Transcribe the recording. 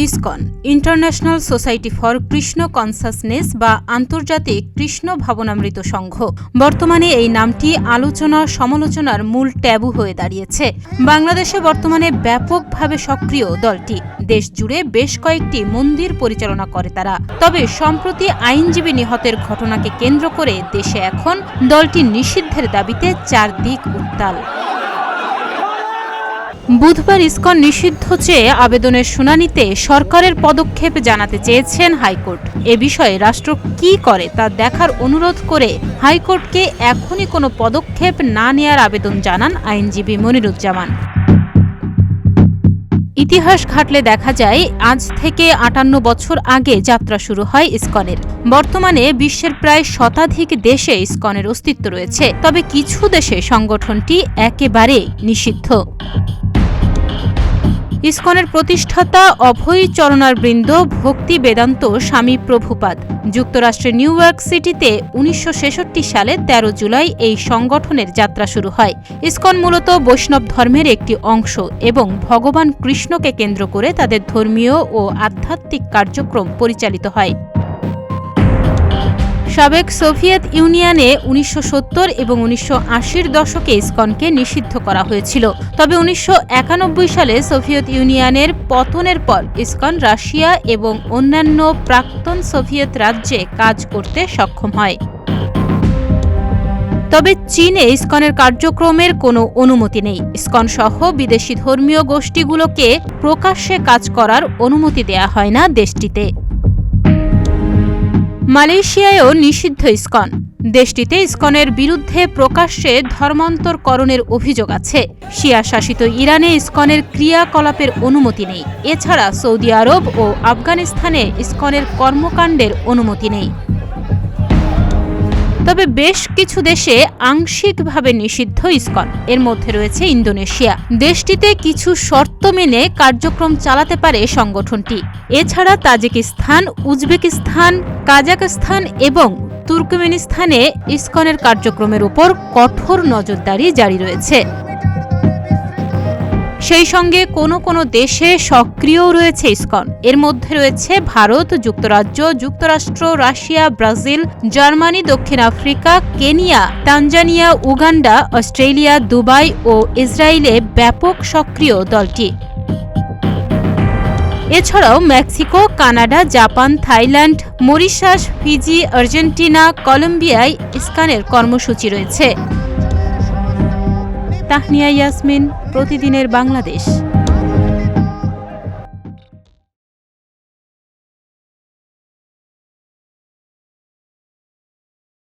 ISKCON international society for Krishna consciousness বা আন্তর্জাতিক কৃষ্ণ ভাবনামৃত সংঘ। বর্তমানে এই নামটি আলোচনা সমালোচনার মূল ট্যাবু হয়ে দাঁড়িয়েছে। বাংলাদেশে বর্তমানে ব্যাপকভাবে সক্রিয় দলটি। দেশ জুড়ে বেশ কয়েকটি মন্দির পরিচালনা করে তারা। তবে সম্প্রতি আইনজীবী নিহতের ঘটনাকে কেন্দ্র করে দেশে এখন দলটি নিষিদ্ধের দাবিতে চারদিক উত্তাল। বুধবার ইসকন নিষিদ্ধ চেয়ে আবেদনের শুনানিতে সরকারের পদক্ষেপ জানাতে চেয়েছেন হাইকোর্ট। এ বিষয়ে রাষ্ট্র কি করে তা দেখার অনুরোধ করে হাইকোর্টকে এখনই কোনো পদক্ষেপ না নেয়ার আবেদন জানান আইনজীবী মনিরুজ্জামান। ইতিহাস ঘাটলে দেখা যায় আজ থেকে ৫৮ বছর আগে যাত্রা শুরু হয় ইসকনের। বর্তমানে বিশ্বের প্রায় শতাধিক দেশে ইসকনের অস্তিত্ব রয়েছে, তবে কিছু দেশে সংগঠনটি একেবারে নিষিদ্ধ। ইসকনের প্রতিষ্ঠাতা অভয় চরণারবৃন্দ ভক্তি বেদান্ত স্বামী প্রভুপাদ যুক্তরাষ্ট্রের নিউ ইয়র্ক সিটিতে ১৯৬৬ সালে ১৩ জুলাই এই সংগঠনের যাত্রা শুরু হয়। ইসকন মূলত বৈষ্ণব ধর্মের একটি অংশ এবং ভগবান কৃষ্ণকে কেন্দ্র করে তাদের ধর্মীয় ও আধ্যাত্মিক কার্যক্রম পরিচালিত হয়। সাবেক সোভিয়েত ইউনিয়নে ১৯৭০ এবং ১৯৮০-র দশকে ইসকনকে নিষিদ্ধ করা হয়েছিল। তবে ১৯৯১ সালে সোভিয়েত ইউনিয়নের পতনের পর ইসকন রাশিয়া এবং অন্যান্য প্রাক্তন সোভিয়েত রাজ্যে কাজ করতে সক্ষম হয়। তবে চীনে ইসকনের কার্যক্রমের কোনো অনুমতি নেই। ইসকন সহ বিদেশি ধর্মীয় গোষ্ঠীগুলোকে প্রকাশ্যে কাজ করার অনুমতি দেয়া হয় না দেশটিতে। মালয়েশিয়ায়ও নিষিদ্ধ ইসকন। দেশটিতে ইসকনের বিরুদ্ধে প্রকাশ্যে ধর্মান্তরকরণের অভিযোগ আছে। শিয়া শাসিত ইরানে ইসকনের ক্রিয়াকলাপের অনুমতি নেই। এছাড়া সৌদি আরব ও আফগানিস্তানে ইসকনের কর্মকাণ্ডের অনুমতি নেই। তবে বেশ কিছু দেশে আংশিকভাবে নিষিদ্ধ ইসকন। এর মধ্যে রয়েছে ইন্দোনেশিয়া। দেশটিতে কিছু শর্ত মেনে কার্যক্রম চালাতে পারে সংগঠনটি। এছাড়া তাজিকিস্তান, উজবেকিস্তান, কাজাখস্তান এবং তুর্কমেনিস্তানে ইসকনের কার্যক্রমের উপর কঠোর নজরদারি জারি রয়েছে। সেই সঙ্গে কোনো কোনো দেশে সক্রিয় রয়েছে ইসকন। এর মধ্যে রয়েছে ভারত, যুক্তরাজ্য, যুক্তরাষ্ট্র, রাশিয়া, ব্রাজিল, জার্মানি, দক্ষিণ Africa, Kenya, Tanzania, Uganda, Australia, Dubai ও ইসরায়েলে ব্যাপক সক্রিয় দলটি। এছাড়াও Mexico, Canada, Japan, Thailand, Mauritius, Fiji, Argentina, কলম্বিয়ায় ইসকনের কর্মসূচি রয়েছে। তাহনিয়া ইয়াসমিন, প্রতিদিনের বাংলাদেশ।